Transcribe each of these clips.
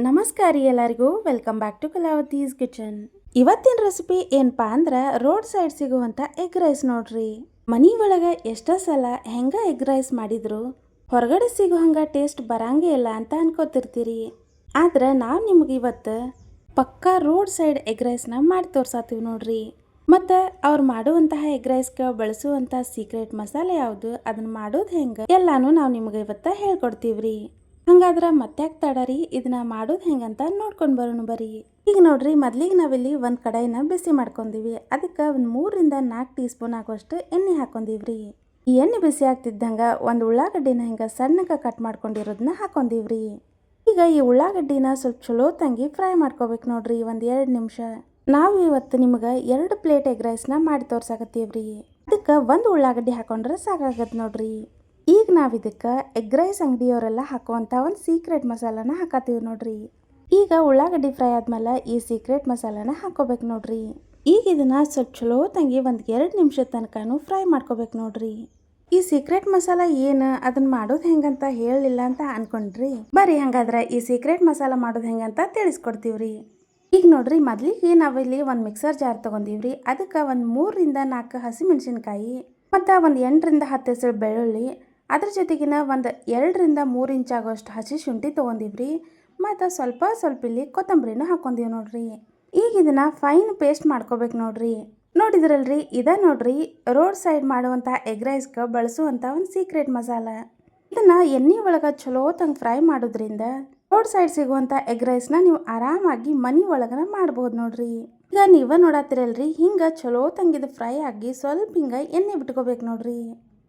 ನಮಸ್ಕಾರ ಎಲ್ಲರಿಗೂ welcome back to Kalavathi's kitchen. ಇವತ್ತಿನ ರೆಸಿಪಿ ಏನಪ್ಪಾ ಅಂದ್ರೆ ರೋಡ್ ಸೈಡ್ ಸಿಗುವಂತ ಎಗ್ ರೈಸ್ ನೋಡ್ರಿ. ಮನಿ ಒಳಗ ಎಷ್ಟೋ ಸಲ ಹೆಂಗ ಎಗ್ ರೈಸ್ ಮಾಡಿದ್ರು ಹೊರಗಡೆ ಸಿಗೋ ಹಂಗ ಟೇಸ್ಟ್ ಬರಂಗೇ ಇಲ್ಲ ಅಂತ ಅನ್ಕೋತಿರ್ತೀರಿ. ಆದ್ರೆ ನಾವು ನಿಮ್ಗೆ ಇವತ್ತು ಪಕ್ಕಾ ರೋಡ್ ಸೈಡ್ ಎಗ್ ರೈಸ್ನ ಮಾಡಿ ತೋರ್ಸಾತೀವಿ ನೋಡ್ರಿ. ಮತ್ತು ಅವ್ರು ಮಾಡುವಂತಹ ಎಗ್ ರೈಸ್ಗೆ ಬಳಸುವಂಥ ಸೀಕ್ರೆಟ್ ಮಸಾಲೆ ಯಾವುದು, ಅದನ್ನ ಮಾಡೋದು ಹೆಂಗೆ ಎಲ್ಲಾನು ನಾವು ನಿಮ್ಗೆ ಇವತ್ತು ಹೇಳ್ಕೊಡ್ತೀವ್ರಿ. ಹಂಗಾದ್ರೆ ಮತ್ತೆ ತಡರಿ ಇದನ್ನ ಮಾಡೋದು ಹೆಂಗಂತ ನೋಡ್ಕೊಂಡು ಬರೋಣ ಬರ್ರಿ. ಈಗ ನೋಡ್ರಿ, ಮೊದ್ಲಿಗೆ ನಾವಿಲ್ಲಿ ಒಂದು ಕಡಾಯಿನ ಬಿಸಿ ಮಾಡ್ಕೊಂಡಿವಿ. ಅದಕ್ಕೆ ಒಂದು 3-4 ಟೀ ಸ್ಪೂನ್ ಆಗುವಷ್ಟು ಎಣ್ಣೆ ಹಾಕೊಂಡಿವ್ರಿ. ಈ ಎಣ್ಣೆ ಬಿಸಿ ಆಗ್ತಿದ್ದಂಗೆ ಒಂದು ಉಳ್ಳಾಗಡ್ಡಿನ ಹಿಂಗೆ ಸಣ್ಣಗೆ ಕಟ್ ಮಾಡ್ಕೊಂಡಿರೋದನ್ನ ಹಾಕೊಂಡಿವ್ರಿ. ಈಗ ಈ ಉಳ್ಳಾಗಡ್ಡಿನ ಸ್ವಲ್ಪ ಚಲೋ ತಂಗಿ ಫ್ರೈ ಮಾಡ್ಕೋಬೇಕು ನೋಡ್ರಿ, ಒಂದು 2 ನಿಮಿಷ. ನಾವು ಇವತ್ತು ನಿಮ್ಗೆ 2 ಪ್ಲೇಟ್ ಎಗ್ ರೈಸ್ನ ಮಾಡಿ ತೋರ್ಸಾಕತ್ತೀವ್ರಿ. ಅದಕ್ಕೆ ಒಂದು ಉಳ್ಳಾಗಡ್ಡಿ ಹಾಕೊಂಡ್ರೆ ಸಾಕಾಗತ್ತೆ ನೋಡ್ರಿ. ಈಗ ನಾವು ಇದಕ್ಕೆ ಎಗ್ ರೈಸ್ ಅಂಗಡಿಯವರೆಲ್ಲ ಹಾಕುವಂಥ ಒಂದು ಸೀಕ್ರೆಟ್ ಮಸಾಲಾನ ಹಾಕತ್ತೀವಿ ನೋಡ್ರಿ. ಈಗ ಉಳ್ಳಾಗಡ್ಡಿ ಫ್ರೈ ಆದ್ಮೇಲೆ ಈ ಸೀಕ್ರೆಟ್ ಮಸಾಲಾನ ಹಾಕೋಬೇಕು ನೋಡ್ರಿ. ಈಗ ಇದನ್ನ ಸ್ವಲ್ಪ ಚಲೋ ತಂಗಿ ಒಂದು 2 ನಿಮಿಷ ತನಕನೂ ಫ್ರೈ ಮಾಡ್ಕೋಬೇಕು ನೋಡ್ರಿ. ಈ ಸೀಕ್ರೆಟ್ ಮಸಾಲ ಏನು, ಅದನ್ನ ಮಾಡೋದು ಹೆಂಗಂತ ಹೇಳಿಲ್ಲ ಅಂತ ಅನ್ಕೊಂಡ್ರಿ. ಬರ್ರಿ ಹಂಗಾದ್ರೆ ಈ ಸೀಕ್ರೆಟ್ ಮಸಾಲ ಮಾಡೋದು ಹೆಂಗಂತ ತಿಳಿಸ್ಕೊಡ್ತೀವ್ರಿ. ಈಗ ನೋಡ್ರಿ, ಮೊದ್ಲಿಗೆ ನಾವಿಲ್ಲಿ ಒಂದು ಮಿಕ್ಸರ್ ಜಾರ್ ತೊಗೊಂಡಿವ್ರಿ. ಅದಕ್ಕೆ ಒಂದು 3-4 ಹಸಿಮೆಣಸಿನ್ಕಾಯಿ ಮತ್ತು ಒಂದು 8-10 ಹೆಸರು ಬೆಳ್ಳುಳ್ಳಿ, ಅದ್ರ ಜೊತೆಗಿನ ಒಂದು 2-3 ಇಂಚ್ ಆಗೋಷ್ಟು ಹಸಿ ಶುಂಠಿ ತೊಗೊಂಡಿವ್ರಿ. ಮತ್ತು ಸ್ವಲ್ಪ ಇಲ್ಲಿ ಕೊತ್ತಂಬರಿನ ಹಾಕೊಂಡಿವಿ ನೋಡ್ರಿ. ಈಗ ಇದನ್ನ ಫೈನ್ ಪೇಸ್ಟ್ ಮಾಡ್ಕೋಬೇಕು ನೋಡ್ರಿ. ನೋಡಿದ್ರಲ್ರಿ, ಇದ ನೋಡ್ರಿ ರೋಡ್ ಸೈಡ್ ಮಾಡುವಂಥ ಎಗ್ ರೈಸ್ಗೆ ಬಳಸುವಂಥ ಒಂದು ಸೀಕ್ರೆಟ್ ಮಸಾಲ. ಇದನ್ನ ಎಣ್ಣೆ ಒಳಗೆ ಚಲೋ ತಂಗೆ ಫ್ರೈ ಮಾಡೋದ್ರಿಂದ ರೋಡ್ ಸೈಡ್ ಸಿಗುವಂಥ ಎಗ್ ರೈಸ್ನ ನೀವು ಆರಾಮಾಗಿ ಮನೆ ಒಳಗನ ಮಾಡ್ಬೋದು ನೋಡ್ರಿ. ಈಗ ನೀವ ನೋಡತ್ತಿರಲ್ರಿ, ಹಿಂಗೆ ಚಲೋ ತಂಗಿದ ಫ್ರೈ ಆಗಿ ಸ್ವಲ್ಪ ಹಿಂಗೆ ಎಣ್ಣೆ ಬಿಟ್ಕೋಬೇಕು ನೋಡ್ರಿ.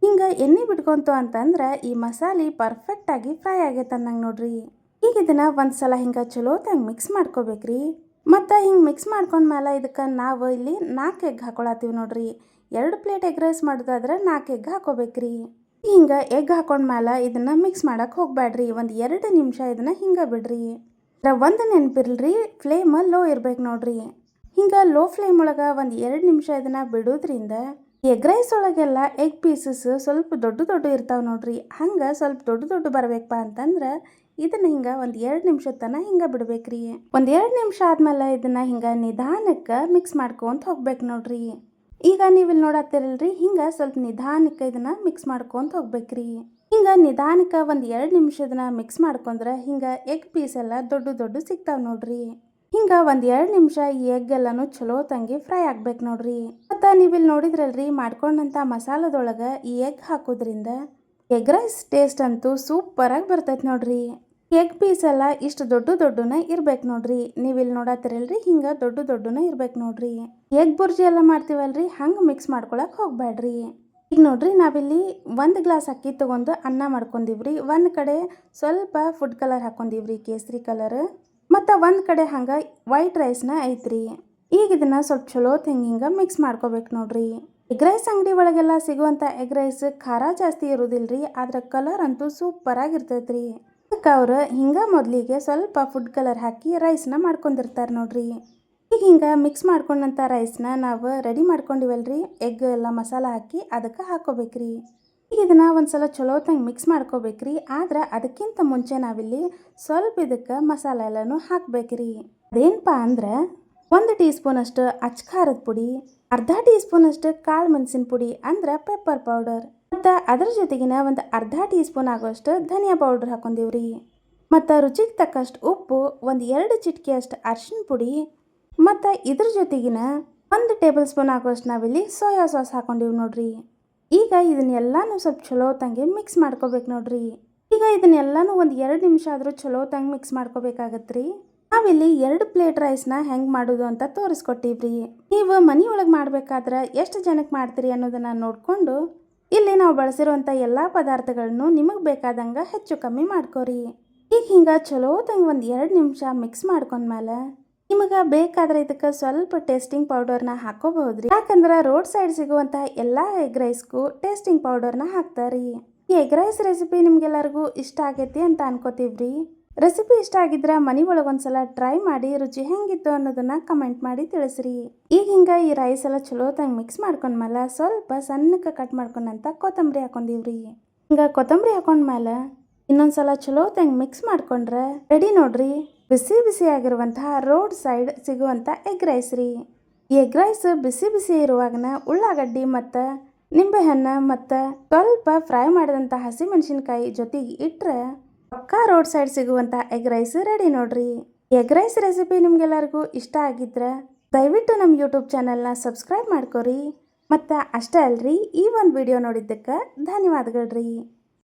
ಹಿಂಗೆ ಎಣ್ಣೆ ಬಿಟ್ಕೊಂತು ಅಂತಂದ್ರೆ ಈ ಮಸಾಲೆ ಪರ್ಫೆಕ್ಟಾಗಿ ಫ್ರೈ ಆಗೈತೆ ಅನ್ನಂಗೆ ನೋಡ್ರಿ. ಈಗ ಇದನ್ನ ಒಂದ್ಸಲ ಹಿಂಗೆ ಚಲೋ ತಂಗೆ ಮಿಕ್ಸ್ ಮಾಡ್ಕೋಬೇಕ್ರಿ. ಮತ್ತು ಹಿಂಗೆ ಮಿಕ್ಸ್ ಮಾಡ್ಕೊಂಡ್ಮೇಲೆ ಇದಕ್ಕೆ ನಾವು ಇಲ್ಲಿ 4 ಎಗ್ ಹಾಕೊಳತ್ತೀವಿ ನೋಡ್ರಿ. 2 ಪ್ಲೇಟ್ ಎಗ್ ರೈಸ್ ಮಾಡೋದಾದ್ರೆ 4 ಎಗ್ ಹಾಕೋಬೇಕ್ರಿ. ಹಿಂಗೆ ಎಗ್ ಹಾಕೊಂಡ್ಮೇಲೆ ಇದನ್ನ ಮಿಕ್ಸ್ ಮಾಡಕ್ಕೆ ಹೋಗ್ಬೇಡ್ರಿ. ಒಂದು 2 ನಿಮಿಷ ಇದನ್ನ ಹಿಂಗೆ ಬಿಡ್ರಿ. ಒಂದು ನೆನಪಿರ್ಲ್ರಿ, ಫ್ಲೇಮ್ ಲೋ ಇರ್ಬೇಕು ನೋಡ್ರಿ. ಹಿಂಗೆ ಲೋ ಫ್ಲೇಮ್ ಒಳಗೆ ಒಂದು 2 ನಿಮಿಷ ಇದನ್ನ ಬಿಡೋದ್ರಿಂದ ಎಗ್ ರೈಸ್ ಒಳಗೆಲ್ಲ ಎಗ್ ಪೀಸಸ್ ಸ್ವಲ್ಪ ದೊಡ್ಡ ಇರ್ತಾವೆ ನೋಡ್ರಿ. ಹಂಗೆ ಸ್ವಲ್ಪ ದೊಡ್ಡ ಬರಬೇಕಪ್ಪ ಅಂತಂದ್ರೆ ಇದನ್ನ ಹಿಂಗೆ ಒಂದು 2 ನಿಮಿಷ ತನಕ ಹಿಂಗೆ ಬಿಡ್ಬೇಕ್ರಿ. ಒಂದು 2 ನಿಮಿಷ ಆದ್ಮೇಲೆ ಇದನ್ನ ಹಿಂಗೆ ನಿಧಾನಕ್ಕೆ ಮಿಕ್ಸ್ ಮಾಡ್ಕೊಂತ ಹೋಗ್ಬೇಕು ನೋಡ್ರಿ. ಈಗ ನೀವಿಲ್ಲಿ ನೋಡತ್ತಿರಲ್ರಿ, ಹಿಂಗೆ ಸ್ವಲ್ಪ ನಿಧಾನಕ್ಕೆ ಇದನ್ನ ಮಿಕ್ಸ್ ಮಾಡ್ಕೊಂತ ಹೋಗ್ಬೇಕ್ರಿ. ಹಿಂಗೆ ನಿಧಾನಕ್ಕೆ ಒಂದು 2 ನಿಮಿಷ ಇದನ್ನ ಮಿಕ್ಸ್ ಮಾಡ್ಕೊಂಡ್ರೆ ಹಿಂಗೆ ಎಗ್ ಪೀಸ್ ಎಲ್ಲ ದೊಡ್ಡ ಸಿಗ್ತಾವೆ ನೋಡ್ರಿ. ಹಿಂಗೆ ಒಂದು 2 ನಿಮಿಷ ಈ ಎಗ್ ಎಲ್ಲನೂ ಚಲೋ ತಂಗಿ ಫ್ರೈ ಆಗ್ಬೇಕು ನೋಡ್ರಿ. ಮತ್ತು ನೀವಿಲ್ಲಿ ನೋಡಿದ್ರಲ್ರಿ, ಮಾಡ್ಕೊಂಡಂಥ ಮಸಾಲದೊಳಗೆ ಈ ಎಗ್ ಹಾಕೋದ್ರಿಂದ ಎಗ್ ರೈಸ್ ಟೇಸ್ಟ್ ಅಂತೂ ಸೂಪರಾಗಿ ಬರ್ತೈತೆ ನೋಡ್ರಿ. ಎಗ್ ಪೀಸ್ ಎಲ್ಲ ಇಷ್ಟು ದೊಡ್ಡನ ಇರ್ಬೇಕು ನೋಡ್ರಿ. ನೀವಿಲ್ಲಿ ನೋಡತ್ತಿರಲ್ರಿ, ಹಿಂಗೆ ದೊಡ್ಡನ ಇರ್ಬೇಕು ನೋಡ್ರಿ. ಎಗ್ ಬುರ್ಜಿ ಎಲ್ಲ ಮಾಡ್ತೀವಲ್ರಿ, ಹಂಗೆ ಮಿಕ್ಸ್ ಮಾಡ್ಕೊಳಕ್ಕೆ ಹೋಗ್ಬೇಡ್ರಿ. ಈಗ ನೋಡ್ರಿ, ನಾವಿಲ್ಲಿ 1 ಗ್ಲಾಸ್ ಅಕ್ಕಿ ತೊಗೊಂಡು ಅನ್ನ ಮಾಡ್ಕೊಂಡಿವ್ರಿ. ಒಂದು ಕಡೆ ಸ್ವಲ್ಪ ಫುಡ್ ಕಲರ್ ಹಾಕೊಂಡಿವ್ರಿ, ಕೇಸರಿ ಕಲರ್. ಮತ್ತು ಒಂದು ಕಡೆ ಹಂಗೆ ವೈಟ್ ರೈಸ್ನ ಐತ್ರಿ. ಈಗ ಇದನ್ನ ಸ್ವಲ್ಪ ಚಲೋ ಹಿಂಗೆ ಮಿಕ್ಸ್ ಮಾಡ್ಕೋಬೇಕು ನೋಡ್ರಿ. ಎಗ್ ರೈಸ್ ಅಂಗಡಿ ಒಳಗೆಲ್ಲ ಸಿಗುವಂಥ ಎಗ್ ರೈಸ್ ಖಾರ ಜಾಸ್ತಿ ಇರೋದಿಲ್ರಿ, ಆದ್ರೆ ಕಲರ್ ಅಂತೂ ಸೂಪರಾಗಿರ್ತೈತ್ರಿ. ಅದಕ್ಕೆ ಅವ್ರು ಹಿಂಗೆ ಮೊದಲಿಗೆ ಸ್ವಲ್ಪ ಫುಡ್ ಕಲರ್ ಹಾಕಿ ರೈಸ್ನ ಮಾಡ್ಕೊಂಡಿರ್ತಾರೆ ನೋಡ್ರಿ. ಈಗ ಹಿಂಗೆ ಮಿಕ್ಸ್ ಮಾಡ್ಕೊಂಡಂಥ ರೈಸ್ನ ನಾವು ರೆಡಿ ಮಾಡ್ಕೊಂಡಿವಲ್ರಿ, ಎಗ್ ಎಲ್ಲ ಮಸಾಲ ಹಾಕಿ ಅದಕ್ಕೆ ಹಾಕೋಬೇಕ್ರಿ. ಈಗ ಇದನ್ನ ಒಂದ್ಸಲ ಚಲೋ ತಂಗೆ ಮಿಕ್ಸ್ ಮಾಡ್ಕೋಬೇಕ್ರಿ. ಆದ್ರೆ ಅದಕ್ಕಿಂತ ಮುಂಚೆ ನಾವಿಲ್ಲಿ ಸ್ವಲ್ಪ ಇದಕ್ಕೆ ಮಸಾಲ ಎಲ್ಲನೂ ಹಾಕ್ಬೇಕ್ರಿ. ಅದೇನಪ್ಪ ಅಂದ್ರೆ 1 ಟೀ ಸ್ಪೂನ್ ಅಷ್ಟು ಅಚ್ಚ ಖಾರದ ಪುಡಿ, ಅರ್ಧ ಟೀ ಸ್ಪೂನ್ ಅಷ್ಟು ಕಾಳು ಮೆಣಸಿನ ಪುಡಿ ಅಂದ್ರೆ ಪೆಪ್ಪರ್ ಪೌಡರ್, ಮತ್ತು ಅದ್ರ ಜೊತೆಗಿನ ಒಂದು ಅರ್ಧ ಟೀ ಸ್ಪೂನ್ ಆಗೋಷ್ಟು ಧನಿಯಾ ಪೌಡರ್ ಹಾಕೊಂಡಿವ್ರಿ. ಮತ್ತು ರುಚಿಗೆ ತಕ್ಕಷ್ಟು ಉಪ್ಪು, ಒಂದು 2 ಚಿಟಿಕೆ ಅಷ್ಟು ಅರಿಶಿನ ಪುಡಿ, ಮತ್ತು ಇದ್ರ ಜೊತೆಗಿನ 1 ಟೇಬಲ್ ಸ್ಪೂನ್ ಆಗೋಷ್ಟು ನಾವಿಲ್ಲಿ ಸೋಯಾ ಸಾಸ್ ಹಾಕೊಂಡಿವಿ ನೋಡ್ರಿ. ಈಗ ಇದನ್ನೆಲ್ಲಾನು ಸ್ವಲ್ಪ ಚಲೋ ತಂಗೆ ಮಿಕ್ಸ್ ಮಾಡ್ಕೋಬೇಕು ನೋಡ್ರಿ. ಈಗ ಇದನ್ನೆಲ್ಲಾನು ಒಂದು 2 ನಿಮಿಷ ಆದರೂ ಚಲೋ ತಂಗೆ ಮಿಕ್ಸ್ ಮಾಡ್ಕೋಬೇಕಾಗತ್ರಿ. ನಾವಿಲ್ಲಿ 2 ಪ್ಲೇಟ್ ರೈಸ್ನ ಹೆಂಗೆ ಮಾಡೋದು ಅಂತ ತೋರಿಸ್ಕೊಟ್ಟಿವ್ರಿ. ನೀವು ಮನೆ ಒಳಗೆ ಮಾಡ್ಬೇಕಾದ್ರೆ ಎಷ್ಟು ಜನಕ್ಕೆ ಮಾಡ್ತೀರಿ ಅನ್ನೋದನ್ನ ನೋಡಿಕೊಂಡು ಇಲ್ಲಿ ನಾವು ಬಳಸಿರುವಂಥ ಎಲ್ಲ ಪದಾರ್ಥಗಳನ್ನು ನಿಮಗೆ ಬೇಕಾದಂಗೆ ಹೆಚ್ಚು ಕಮ್ಮಿ ಮಾಡ್ಕೋರಿ. ಈಗ ಹಿಂಗೆ ಚಲೋ ತಂಗೆ ಒಂದು 2 ನಿಮಿಷ ಮಿಕ್ಸ್ ಮಾಡ್ಕೊಂಡ್ಮೇಲೆ ನಿಮಗೆ ಬೇಕಾದ್ರೆ ಇದಕ್ಕೆ ಸ್ವಲ್ಪ ಟೇಸ್ಟಿಂಗ್ ಪೌಡರ್ನ ಹಾಕೋಬಹುದ್ರಿ. ಯಾಕಂದ್ರೆ ರೋಡ್ ಸೈಡ್ ಸಿಗುವಂಥ ಎಲ್ಲ ಎಗ್ ರೈಸ್ಗೂ ಟೇಸ್ಟಿಂಗ್ ಪೌಡರ್ನ ಹಾಕ್ತಾರಿ. ಈ ಎಗ್ ರೈಸ್ ರೆಸಿಪಿ ನಿಮ್ಗೆಲ್ಲರಿಗೂ ಇಷ್ಟ ಆಗೈತಿ ಅಂತ ಅನ್ಕೋತೀವ್ರಿ. ರೆಸಿಪಿ ಇಷ್ಟ ಆಗಿದ್ರೆ ಮನೆ ಒಳಗೊಂದ್ಸಲ ಟ್ರೈ ಮಾಡಿ ರುಚಿ ಹೆಂಗಿತ್ತು ಅನ್ನೋದನ್ನ ಕಮೆಂಟ್ ಮಾಡಿ ತಿಳಿಸ್ರಿ. ಈಗ ಹಿಂಗೆ ಈ ರೈಸ್ ಎಲ್ಲ ಚಲೋ ತಂಗೆ ಮಿಕ್ಸ್ ಮಾಡ್ಕೊಂಡ್ಮೇಲೆ ಸ್ವಲ್ಪ ಸಣ್ಣಕ್ಕೆ ಕಟ್ ಮಾಡ್ಕೊಂಡಂತ ಕೊತ್ತಂಬರಿ ಹಾಕೊಂಡಿವ್ರಿ. ಹಿಂಗೆ ಕೊತ್ತಂಬರಿ ಹಾಕೊಂಡ್ಮೇಲೆ ಇನ್ನೊಂದ್ಸಲ ಚಲೋ ತಂಗೆ ಮಿಕ್ಸ್ ಮಾಡ್ಕೊಂಡ್ರೆ ರೆಡಿ ನೋಡ್ರಿ ಬಿಸಿ ಬಿಸಿಯಾಗಿರುವಂತಹ ರೋಡ್ ಸೈಡ್ ಸಿಗುವಂಥ ಎಗ್ ರೈಸ್ ರೀ. ಈ ಎಗ್ ರೈಸ್ ಬಿಸಿ ಬಿಸಿ ಇರುವಾಗನ ಉಳ್ಳಾಗಡ್ಡಿ ಮತ್ತು ನಿಂಬೆಹಣ್ಣು ಮತ್ತು ಸ್ವಲ್ಪ ಫ್ರೈ ಮಾಡಿದಂಥ ಹಸಿಮೆಣಸಿನ್ಕಾಯಿ ಜೊತೆಗೆ ಇಟ್ಟರೆ ಪಕ್ಕಾ ರೋಡ್ ಸೈಡ್ ಸಿಗುವಂಥ ಎಗ್ ರೈಸ್ ರೆಡಿ ನೋಡ್ರಿ. ಎಗ್ ರೈಸ್ ರೆಸಿಪಿ ನಿಮ್ಗೆಲ್ಲರಿಗೂ ಇಷ್ಟ ಆಗಿದ್ರೆ ದಯವಿಟ್ಟು ನಮ್ಮ ಯೂಟ್ಯೂಬ್ ಚಾನಲ್ನ ಸಬ್ಸ್ಕ್ರೈಬ್ ಮಾಡ್ಕೊರಿ. ಮತ್ತು ಅಷ್ಟೇ ಅಲ್ರಿ, ಈ ಒಂದು ವಿಡಿಯೋ ನೋಡಿದ್ದಕ್ಕೆ ಧನ್ಯವಾದಗಳು ರೀ.